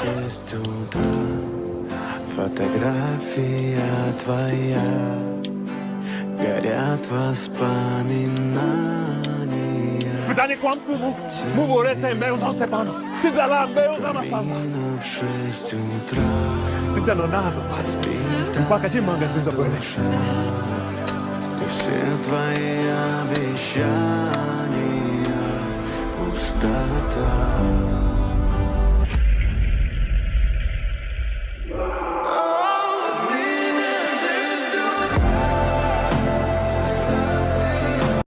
6 утра, фотография твоя, горят воспоминания. Pytanie kłamstwu mu ręce mełzą se panu. Czy za lam mełzą na sam. В 6 утра Ty ten nazw. Pakacie manga się zapłynę. и все твои обещания пустота.